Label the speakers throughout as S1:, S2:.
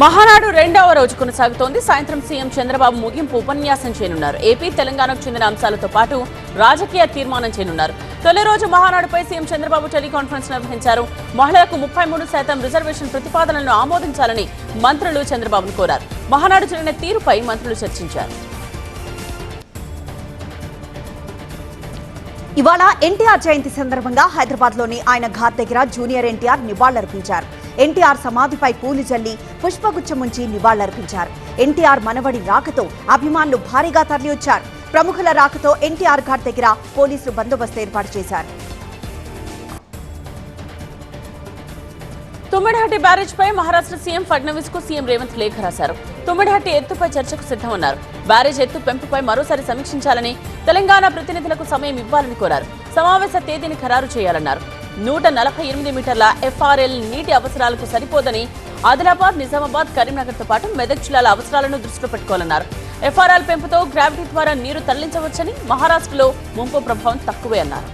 S1: మహానాడు రెండవ రోజు కొనసాగుతోంది. సాయంత్రం సీఎం చంద్రబాబు ముగింపు ఉపన్యాసం చేయనున్నారు. ఏపీ తెలంగాణకు చెందిన అంశాలతో పాటు రాజకీయ తీర్మానం చేయనున్నారు. తొలి రోజు మహానాడుపై సీఎం చంద్రబాబు టెలికాన్ఫరెన్స్ నిర్వహించారు. మహిళలకు 33% రిజర్వేషన్ ప్రతిపాదనలను ఆమోదించాలని మంత్రులు చంద్రబాబును కోరారు. మహానాడు జరిగిన తీరుపై మంత్రులు చర్చించారు.
S2: ఇవాళ ఎన్టీఆర్ జయంతి సందర్భంగా హైదరాబాద్లోని ఆయన ఘాట్ దగ్గర జూనియర్ ఎన్టీఆర్ నివాళులర్పించారు. ఎన్టీఆర్ సమాధిపై పూలు జల్లి పుష్పగుచ్చం ఉంచి నివాళులర్పించారు. ఎన్టీఆర్ మనవడి రాకతో అభిమానులు భారీగా తరలివచ్చారు. ప్రముఖుల రాకతో ఎన్టీఆర్ ఘాట్ దగ్గర పోలీసులు బందోబస్తు ఏర్పాటు చేశారు.
S1: తుమ్మిడిహట్టి బ్యారేజ్ పై మహారాష్ట్ర సీఎం ఫడ్నవీస్ కు సీఎం రేవంత్ లేఖ రాశారు. తుమ్మిడిహట్టి ఎత్తుపై చర్చకు సిద్ధమన్నారు. బ్యారేజ్ ఎత్తు పెంపుపై మరోసారి సమీక్షించాలని, తెలంగాణ ప్రతినిధులకు సమయం ఇవ్వాలని కోరారు. సమావేశ తేదీని ఖరారు చేయాలన్నారు. 148 మీటర్ల ఎఫ్ఆర్ఎల్ నీటి అవసరాలకు సరిపోదని, ఆదిలాబాద్, నిజామాబాద్, కరీంనగర్తో పాటు మెదక్ జిల్లాల అవసరాలను దృష్టిలో పెట్టుకోవాలన్నారు. ఎఫ్ఆర్ఎల్ పెంపుతో గ్రావిటీ ద్వారా నీరు తరలించవచ్చని, మహారాష్ట్రలో ముంపు ప్రభావం తక్కువే అన్నారు.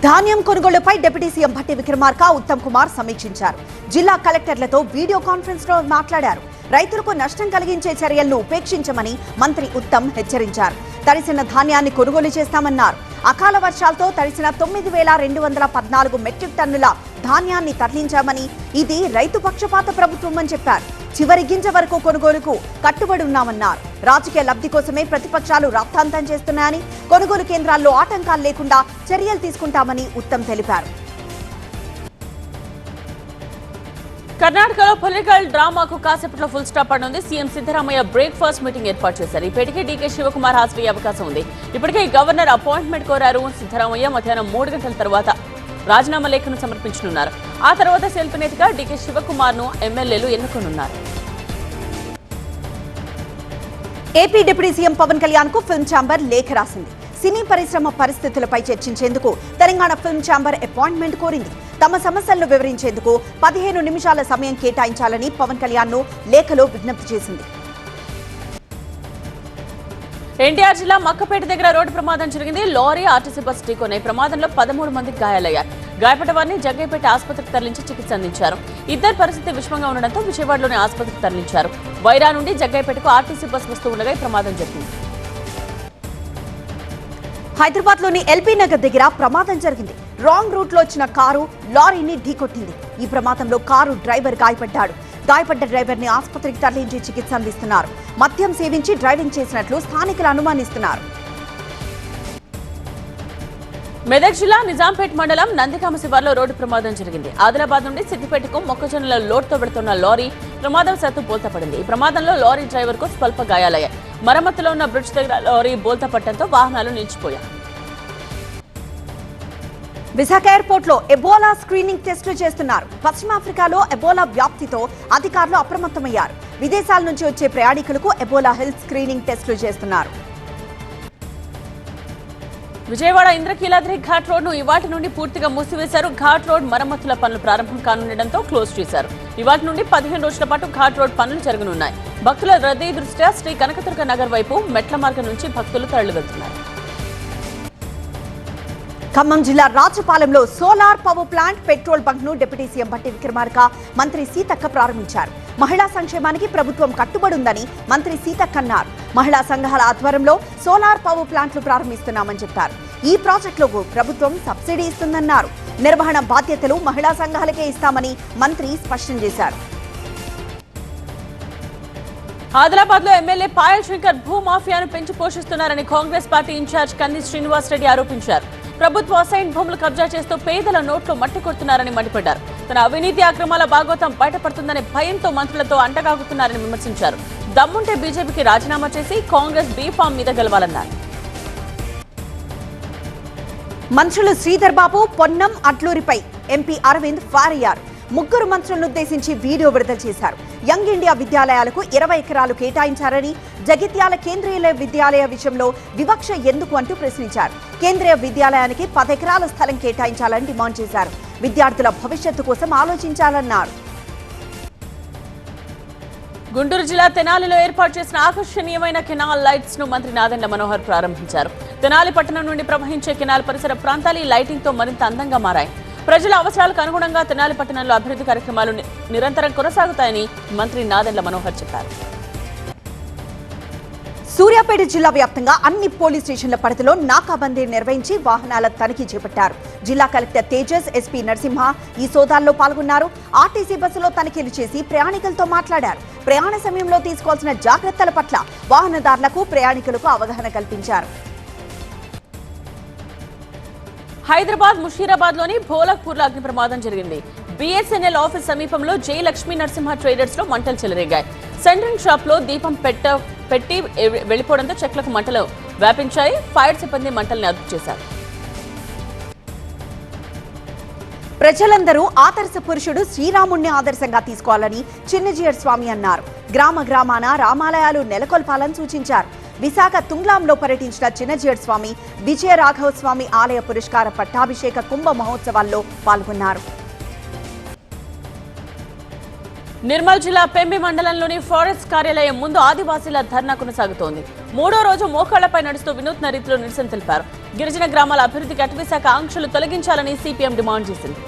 S2: ధాన్యం కొనుగోలుపై డిప్యూటీ సీఎం భట్టి విక్రమార్క, ఉత్తమ్ కుమార్ సమీక్షించారు. జిల్లా కలెక్టర్లతో వీడియో కాన్ఫరెన్స్ లో మాట్లాడారు. రైతులకు నష్టం కలిగించే చర్యలను ఉపేక్షించమని మంత్రి ఉత్తమ్ హెచ్చరించారు. తడిసిన ధాన్యాన్ని కొనుగోలు చేస్తామన్నారు. అకాల వర్షాలతో తడిసిన 9214 మెట్రిక్ టన్నుల ధాన్యాన్ని తరలించామని, ఇది రైతు పక్షపాత ప్రభుత్వం అని చెప్పారు. చివరి గింజ వరకు కొనుగోలుకు కట్టుబడి ఉన్నామన్నారు. రాజకీయ లబ్ధి కోసమే ప్రతిపక్షాలు రాద్ధాంతం చేస్తున్నాయని, కొనుగోలు కేంద్రాల్లో ఆటంకాలు లేకుండా చర్యలు తీసుకుంటామని ఉత్తమ్ తెలిపారు.
S1: కర్ణాటకలో పొలిటికల్ డ్రామాకు కాసేపట్లో ఫుల్ స్టాప్ పడనుంది. సీఎం సిద్ధరామయ్య బ్రేక్ఫాస్ట్ మీటింగ్ ఏర్పాటు చేశారు. ఇప్పటికే డీకే శివకుమార్ హాజరయ్యే అవకాశం ఉంది. ఇప్పటికే గవర్నర్ అపాయింట్మెంట్ కోరారు. సిద్ధరామయ్య మధ్యాహ్నం 3 గంటల తర్వాత రాజీనామా లేఖను సమర్పించనున్నారు. ఆ తర్వాత సెల్ఫ్ నేతగా డీకే శివకుమార్ ను ఎమ్మెల్యేలు ఎన్నుకోనున్నారు.
S2: AP deputy CM Pawan Kalyan కు ఫిల్మ్ ఛాంబర్ లేఖ రాసింది. సినీ పరిశ్రమ పరిస్థితులపై చర్చించేందుకు తెలంగాణ ఫిల్మ్ ఛాంబర్ అపాయింట్మెంట్ కోరింది. తమ సమస్యలను వివరించేందుకు 15 నిమిషాల సమయం కేటాయించాలని పవన్ కళ్యాణ్ ను లేఖలో విజ్ఞప్తి చేసింది.
S1: ఎన్టీఆర్ జిల్లా మక్కపేట దగ్గర రోడ్డు ప్రమాదం జరిగింది. లారీ ఆర్టీసీ బస్ ఢీకొన్న ప్రమాదంలో 13 మందికి గాయాలయ్యారు. గాయపడ్డ వారిని జగ్గైపేట ఆసుపత్రికి తరలించి చికిత్స అందించారు. ఇద్దరు పరిస్థితి విషమంగా ఉండడంతో విజయవాడలోని ఆసుపత్రికి తరలించారు. వైరా నుండి జగ్గైపేటకు ఆర్టీసీ బస్ వస్తూ ఉండగా ఈ ప్రమాదం జరిగింది.
S2: హైదరాబాద్ లోని ఎల్బీ నగర్ దగ్గర ప్రమాదం జరిగింది. రాంగ్ రూట్ లో వచ్చిన కారు లారీని ఢీకొట్టింది. ఈ ప్రమాదంలో కారు డ్రైవర్ గాయపడ్డాడు. గాయపడ్డ డ్రైవర్ ని ఆసుపత్రికి తరలించి చికిత్స అందిస్తున్నారు. మద్యం సేవించి డ్రైవింగ్ చేసినట్లు స్థానికులు అనుమానిస్తున్నారు.
S1: మెదక్ జిల్లా నిజాంపేట్ మండలం నందికామ శివార్లో రోడ్డు ప్రమాదం జరిగింది. ఆదిలాబాద్ నుండి సిద్దిపేటకు మొక్కజొన్నల లోడ్తో వెడుతున్న లారీ ప్రమాదవశాత్తు బోల్తాపడింది. ఈ ప్రమాదంలో లారీ డ్రైవర్ కు స్వల్ప గాయాలయ్యాయి. మరమ్మతులో ఉన్న బ్రిడ్జ్ దగ్గర లారీ బోల్తా పట్టడంతో వాహనాలు నిలిచిపోయాయి.
S2: విశాఖ ఎయిర్పోర్ట్ లో ఎబోలా స్క్రీనింగ్ టెస్టులు చేస్తున్నారు. పశ్చిమాఫ్రికాలో ఎబోలా వ్యాప్తితో అధికారులు అప్రమత్తమయ్యారు. విదేశాల నుంచి వచ్చే ప్రయాణికులకు ఎబోలా హెల్త్ స్క్రీనింగ్ టెస్టులు చేస్తున్నారు.
S1: విజయవాడ ఇంద్రకీలాద్రి ఘాట్ రోడ్ ను ఇవాటి నుండి పూర్తిగా మూసివేశారు. ఘాట్ రోడ్ మరమ్మతుల పనులు ప్రారంభం కానుండటంతో క్లోజ్ చేశారు. ఇవాటి నుండి 15 రోజుల పాటు ఘాట్ రోడ్ పనులు జరగనున్నాయి. భక్తుల రద్దీ దృష్ట్యా శ్రీ కనకదుర్గ నగర్ వైపు మెట్ల మార్గం నుంచి భక్తులు తరలి వెళ్తున్నారు.
S2: ఖమ్మం జిల్లా రాజపాలెంలో solar power plant petrol bunk ను డిప్యూటీ సీఎం భట్టి విక్రమార్క, మంత్రి సీతక్క ప్రారంభించారు. మహిళా సంక్షేమానికి ప్రభుత్వం కట్టుబడి ఉందని మంత్రి సీతక్క అన్నారు. మహిళా సంఘాల ఆధ్వర్యంలో సోలార్ పవర్ ప్లాంట్లు ప్రారంభిస్తున్నామని చెప్పారు. ఈ ప్రాజెక్టులకు ప్రభుత్వం సబ్సిడీ ఇస్తుందన్నారు. నిర్వహణ బాధ్యతలు మహిళా సంఘాలకే ఇస్తామని మంత్రి స్పష్టం చేశారు.
S1: ఆదిలాబాద్ లో ఎమ్మెల్యే పాయల్ శంకర్ భూమాఫియాను పెంచి పోషిస్తున్నారని కాంగ్రెస్ పార్టీ ఇన్ఛార్జ్ కంది శ్రీనివాస్ రెడ్డి ఆరోపించారు. ప్రభుత్వ అసైన్ భూములు కబ్జా చేస్తూ పేదల నోట్లో మట్టి కొడుతున్నారని మండిపడ్డారు. తన అవినీతి అక్రమాల భాగోతం బయటపడుతుందనే భయంతో మంత్రులతో అంటగాగుతున్నారని విమర్శించారు. దమ్ముంటే బీజేపీకి రాజీనామా చేసి కాంగ్రెస్ బీఫామ్ మీద గెలవాలన్నారు.
S2: మంత్రులు శ్రీధర్ బాబు, పొన్నం, అట్లూరిపై ఎంపీ అరవింద్ ఫైర్ అయ్యారు. ముగ్గురు మంత్రులను ఉద్దేశించి వీడియో విడుదల చేశారు. యంగ్ ఇండియా విద్యాలయాలకు 20 ఎకరాలు కేటాయించారని, జగిత్యాల కేంద్రీయ విద్యాలయ విషయంలో వివక్ష ఎందుకు అంటూ ప్రశ్నించారు. కేంద్రీయ విద్యాలయానికి 10 ఎకరాల స్థలం కేటాయించాలని డిమాండ్ చేశారు. విద్యార్థుల భవిష్యత్తు కోసం ఆలోచించాలన్నారు.
S1: గుంటూరు జిల్లా తెనాలిలో ఏర్పాటు చేసిన ఆకర్షణీయమైన కెనాల్ లైట్స్ ను మంత్రి నాదెండ్ల మనోహర్ ప్రారంభించారు. తెనాలి పట్టణం నుండి ప్రవహించే కెనాల్ పరిసర ప్రాంతాలు లైటింగ్ తో మరింత అందంగా మారాయి. ప్రజల అవసరాలకు అనుగుణంగా తెనాలి పట్టణంలో అభివృద్ధి కార్యక్రమాలు నిరంతరం కొనసాగుతాయని మంత్రి నాదెండ్ల మనోహర్ చెప్పారు.
S2: సూర్యాపేట జిల్లా వ్యాప్తంగా అన్ని పోలీస్ స్టేషన్ల పరిధిలో నాకాబందీ నిర్వహించి వాహనాల తనిఖీ చేపట్టారు. జిల్లా కలెక్టర్ తేజస్, ఎస్పీ నరసింహ ఈ సోదాల్లో పాల్గొన్నారు. ఆర్టీసీ బస్సులో తనిఖీలు చేసి ప్రయాణికులతో మాట్లాడారు. ప్రయాణ సమయంలో తీసుకోవాల్సిన జాగ్రత్తల పట్ల వాహనదారులకు, ప్రయాణికులకు అవగాహన కల్పించారు.
S1: హైదరాబాద్ ముషీరాబాద్ లోని భోలక్పూర్ లో అగ్ని ప్రమాదం జరిగింది. BSNL ఆఫీస్ సమీపంలో జై లక్ష్మీ నరసింహ ట్రేడర్స్ లో మంటలు చెలరేగాయి. సెంట్రింగ్ షాప్ లో దీపం పెట్టి వెళ్లిపోవడంతో చెట్లకు మంటలు వ్యాపించాయి. ఫైర్ సిబ్బంది మంటల్ని అదుపు చేశారు.
S2: ప్రజలందరూ ఆదర్శ పురుషుడు శ్రీరాముణ్ణి ఆదర్శంగా తీసుకోవాలని చిన్నజీయర్ స్వామి అన్నారు. గ్రామ గ్రామాన రామాలయాలు నెలకొల్పాలని సూచించారు. విశాఖ తుంగ్లాంలో పర్యటించిన చిన్నజీయర్ స్వామి విజయ రాఘవ స్వామి ఆలయ పురస్కార పట్టాభిషేక కుంభ మహోత్సవాల్లో పాల్గొన్నారు.
S1: నిర్మల్ జిల్లా పెంబి మండలంలోని ఫారెస్ట్ కార్యాలయం ముందు ఆదివాసీల ధర్నా కొనసాగుతోంది. 3వ రోజు మోకాళ్లపై నడుస్తూ వినూత్న రీతిలో నిరసన తెలిపారు. గిరిజన గ్రామాల అభివృద్ధికి అటవీశాఖ ఆంక్షలు తొలగించాలని సిపిఎం డిమాండ్ చేసింది.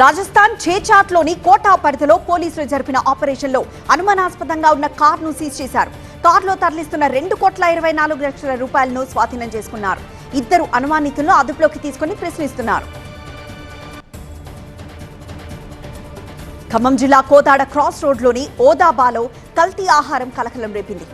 S2: రాజస్థాన్ చేచాట్లోని కోటా పరిధిలో పోలీసులు జరిపిన ఆపరేషన్లో అనుమానాస్పదంగా ఉన్న కారును సీజ్ చేశారు. కారులో తరలిస్తున్న 2,24 లక్షల రూపాయలను స్వాధీనం చేసుకున్నారు. 2 అనుమానితులను అదుపులోకి తీసుకుని ప్రశ్నిస్తున్నారు. ఖమ్మం జిల్లా కోదాడ క్రాస్ రోడ్లోని ఓ దాబాలో కల్తీ ఆహారం కలకలం రేపింది.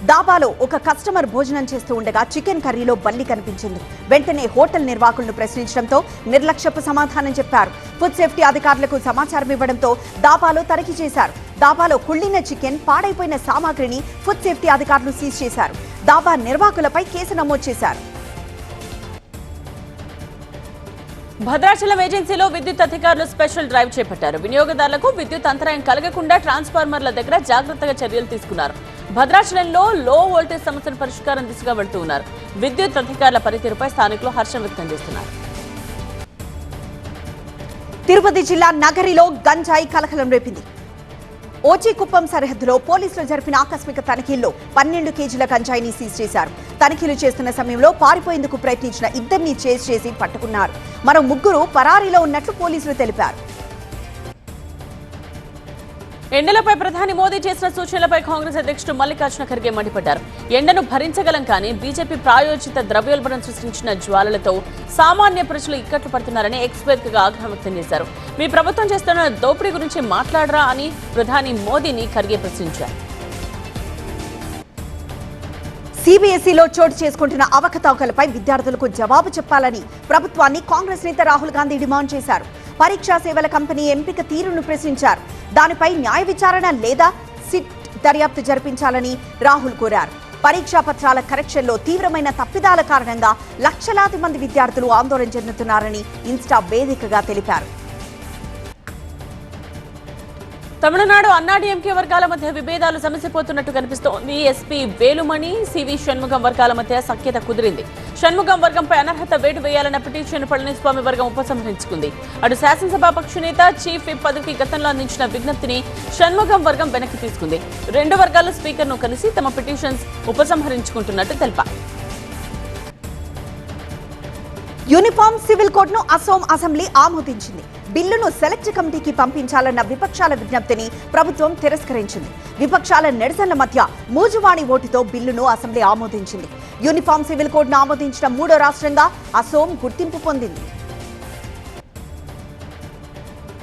S2: దాబాలో ఒక కస్టమర్ భోజనం చేస్తూ ఉండగా చికెన్ కర్రీలో బల్లి కనిపించింది. వెంటనే హోటల్ నిర్వాహకులను ప్రశ్నించడంతో నిర్లక్ష్యపు సమాధానం చెప్పారు. ఫుడ్ సేఫ్టీ అధికారులకు సమాచారం ఇవ్వడంతో దాబాలో తనిఖీ చేశారు. దాబాలో కుళ్ళిన చికెన్, పాడైపోయిన సామాగ్రిని ఫుడ్ సేఫ్టీ అధికారులు సీజ్ చేశారు. దాబా నిర్వాహకులపై కేసు నమోదు చేశారు.
S1: భద్రాచలం ఏజెన్సీలో విద్యుత్ అధికారులు స్పెషల్ డ్రైవ్ చేపట్టారు. వినియోగదారులకు విద్యుత్ అంతరాయం కలగకుండా ట్రాన్స్ఫార్మర్ల దగ్గర జాగ్రత్తగా చర్యలు తీసుకున్నారు. భద్రాచలంలో లో వోల్టేజ్ సమస్యను పరిష్కారం దిశగా వెళ్తూ ఉన్నారు. విద్యుత్ అధికారుల పనితీరుపై స్థానికులు హర్షం వ్యక్తం చేస్తున్నారు.
S2: తిరుపతి జిల్లా నగరిలో గంజాయి కలకలం రేపింది. ఓచీకుప్పం సరిహద్దులో పోలీసులు జరిపిన ఆకస్మిక తనిఖీల్లో 12 కేజీల గంజాయిని సీజ్ చేశారు. తనిఖీలు చేస్తున్న సమయంలో పారిపోయేందుకు ప్రయత్నించిన 2ని చేజ్ చేసి పట్టుకున్నారు. మరో 3 పరారీలో ఉన్నట్లు పోలీసులు తెలిపారు.
S1: ఎండలపై ప్రధాని మోదీ చేసిన సూచనలపై కాంగ్రెస్ అధ్యక్షుడు మల్లికార్జున ఖర్గే మండిపడ్డారు. ఎండను భరించగలం కానీ బీజేపీ ప్రాయోజిత ద్రవ్యోల్బణం సృష్టించిన జ్వాలలతో సామాన్య ప్రజలు ఇక్కట్లు పడుతున్నారని ఎక్స్పర్ట్గా ఆగ్రహం వ్యక్తం చేశారు. మీ ప్రభుత్వం చేస్తున్న దోపిడీ గురించి మాట్లాడరా అని ప్రధాని మోదీని ఖర్గే ప్రశ్నించారు.
S2: సిబిఎస్ఈలో చోటు చేసుకుంటున్న అవకతవకలపై విద్యార్థులకు జవాబు చెప్పాలని ప్రభుత్వాన్ని కాంగ్రెస్ నేత రాహుల్ గాంధీ డిమాండ్ చేశారు. పరీక్షా సేవల కంపెనీ ఎంపిక తీరును ప్రశ్నించారు. దానిపై న్యాయ విచారణ లేదా సిట్ దర్యాప్తు జరిపించాలని రాహుల్ కోరారు. పరీక్షా పత్రాల కరెక్షన్లో తీవ్రమైన తప్పిదాల కారణంగా లక్షలాది మంది విద్యార్థులు ఆందోళన చెందుతున్నారని ఇన్స్టా వేదికగా తెలిపారు.
S1: తమిళనాడు అన్నాడీఎంకే వర్గాల మధ్య విభేదాలు సమసిపోతున్నట్టు కనిపిస్తోంది. ఎస్పీ వేలుమణి, సివి షణ్ముగం వర్గాల మధ్య సఖ్యత కుదిరింది. షణ్ముగం వర్గంపై అనర్హత వేటు వేయాలన్న పిటిషన్ పళనిస్వామి వర్గం ఉపసంహరించుకుంది. అటు శాసనసభాపక్ష నేత చీఫ్ విప్ పదవికి గతంలో అందించిన విజ్ఞప్తిని షణ్ముగం వర్గం వెనక్కి తీసుకుంది. 2 వర్గాల స్పీకర్ను కలిసి తమ పిటిషన్స్ ఉపసంహరించుకుంటున్నట్టు తెలిపారు.
S2: యూనిఫామ్ సివిల్ కోడ్ను అసోం అసెంబ్లీ ఆమోదించింది. బిల్లును సెలెక్ట్ కమిటీకి పంపించాలన్న విపక్షాల విజ్ఞప్తిని ప్రభుత్వం తిరస్కరించింది. విపక్షాల నిరసనల మధ్య మూజువాణి ఓటుతో బిల్లును అసెంబ్లీ ఆమోదించింది. యూనిఫామ్ సివిల్ కోడ్ను ఆమోదించిన 3వ రాష్ట్రంగా అసోం గుర్తింపు పొందింది.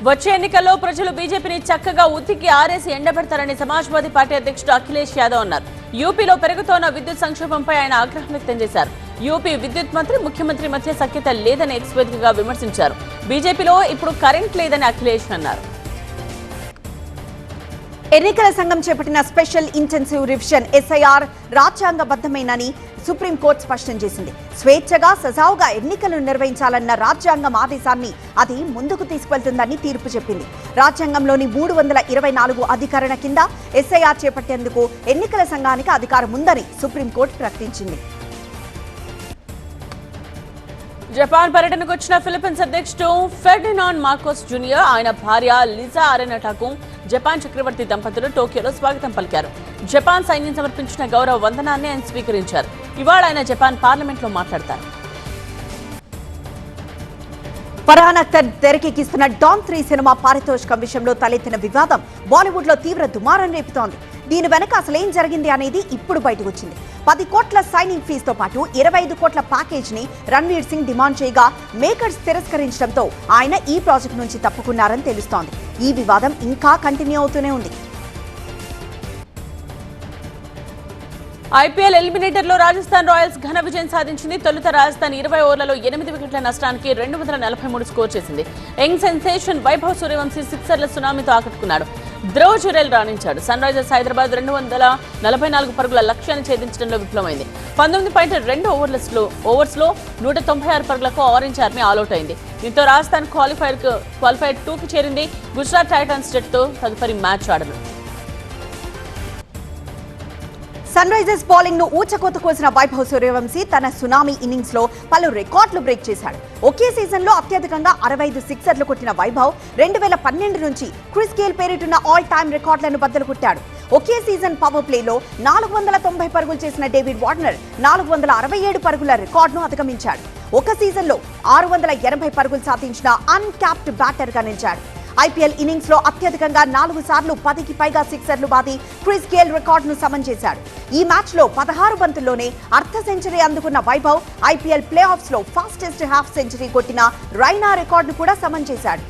S1: వచ్చే ఎన్నికల్లో ప్రజలు బీజేపీని చక్కగా ఉతికి ఆరేసి ఎండబెడతారని సమాజ్వాదీ పార్టీ అధ్యక్షుడు అఖిలేష్ యాదవ్ అన్నారు. యూపీలో పెరుగుతోన్న విద్యుత్ సంక్షోభంపై ఆయన ఆగ్రహం వ్యక్తం చేశారు. యూపీ విద్యుత్ మంత్రి, ముఖ్యమంత్రి మధ్య సఖ్యత లేదని ఎక్స్పర్ట్గా విమర్శించారు. బీజేపీలో ఇప్పుడు కరెంట్ లేదని అఖిలేష్ అన్నారు.
S2: ఎన్నికల సంఘం చేపట్టిన స్పెషల్ ఇంటెన్సివ్ రివిజన్ ఎస్ఐఆర్ రాజ్యాంగబద్ధమేనని సుప్రీంకోర్టు స్పష్టం చేసింది. స్వేచ్ఛగా సజావుగా ఎన్నికలు నిర్వహించాలన్న రాజ్యాంగం ఆదేశాన్ని అది ముందుకు తీసుకెళ్తుందని తీర్పు చెప్పింది. రాజ్యాంగంలోని 324 అధికరణ కింద ఎస్ఐఆర్ చేపట్టేందుకు ఎన్నికల సంఘానికి అధికారం ఉందని సుప్రీంకోర్టు ప్రకటించింది.
S1: జపాన్ పర్యటనకు వచ్చిన ఫిలిప్పీన్స్ అధ్యక్షుడు ఫెర్డినాండ్ మార్కోస్ జూనియర్, ఆయన భార్య లిజా అరెనాటాకు జపాన్ చక్రవర్తి దంపతులు టోక్యోలో స్వాగతం పలికారు. జపాన్ సైన్యం సమర్పించిన గౌరవ వందనాన్ని ఆయన స్వీకరించారు. ఇవాళ ఆయన జపాన్ పార్లమెంట్లో మాట్లాడతారు.
S2: ఫర్హాన్ అఖ్తర్ తెరకెక్కిస్తున్న డాన్ 3 సినిమా పారితోషికం విషయంలో తలెత్తిన వివాదం బాలీవుడ్ లో తీవ్ర దుమారం రేపుతోంది. దీని వెనక అసలేం జరిగింది అనేది ఇప్పుడు బయటకు వచ్చింది. 10 కోట్ల సైనింగ్ ఫీజుతో పాటు 25 కోట్ల ప్యాకేజ్ ని రణ్వీర్ సింగ్ డిమాండ్ చేయగా మేకర్స్ తిరస్కరించడంతో ఆయన ఈ ప్రాజెక్ట్ నుంచి తప్పుకున్నారని తెలుస్తోంది. ఈ వివాదం ఇంకా కంటిన్యూ అవుతూనే ఉంది.
S1: ఐపీఎల్ ఎలిమినేటర్ లో రాజస్థాన్ రాయల్స్ ఘన విజయం సాధించింది. తొలుత రాజస్థాన్ 20 ఓవర్లలో 8 వికెట్ల నష్టానికి 243 స్కోర్ చేసింది. యంగ్ సెన్సేషన్ వైభవ్ సూర్యవంశీ సిక్సర్ల సునామీతో ఆకట్టుకున్నాడు. ధ్రువ్ జురెల్ రాణించాడు. సన్ రైజర్స్ హైదరాబాద్ 244 పరుగుల లక్ష్యాన్ని ఛేదించడంలో విఫలమైంది. 19.2 ఓవర్స్ లో 196 పరుగులకు ఆరెంజ్ ఆర్మీ ఆల్అౌట్ అయింది. దీంతో రాజస్థాన్ క్వాలిఫైర్ 2కి చేరింది. గుజరాత్ టైటన్స్ జట్టుతో తదుపరి మ్యాచ్ ఆడను.
S2: సన్ రైజర్స్ బౌలింగ్ ను ఊచకోత కోసిన వైభవ్ సూర్యవంశీ తన సునామీ ఇన్నింగ్స్ లో పలు రికార్డులు బ్రేక్ చేశాడు. ఒకే సీజన్ లో అత్యధికంగా 65 సిక్సర్లు కొట్టిన వైభవ్ 2012 నుంచి క్రిస్ గేల్ పేరిటున్న ఆల్ టైమ్ రికార్డులను బద్దలు కొట్టాడు. ఒకే సీజన్ పవర్ ప్లేలో 490 పరుగులు చేసిన డేవిడ్ వార్నర్ 467 పరుగుల రికార్డును అధిగమించాడు. ఒక సీజన్ లో 680 పరుగులు సాధించిన అన్క్యాప్డ్ బ్యాటర్ గా నిలిచాడు. ఐపీఎల్ ఇన్నింగ్స్ లో అత్యధికంగా 4 సార్లు 10కి పైగా సిక్సర్లు బాది క్రిస్ గేల్ రికార్డును సమన్ చేశాడు. ఈ మ్యాచ్ లో 16 బంతుల్లోనే అర్ధ సెంచరీ అందుకున్న వైభవ్ ఐపీఎల్ ప్లే ఆఫ్స్ లో ఫాస్టెస్ట్ హాఫ్ సెంచరీ కొట్టిన రైనా రికార్డును కూడా సమన్ చేశాడు.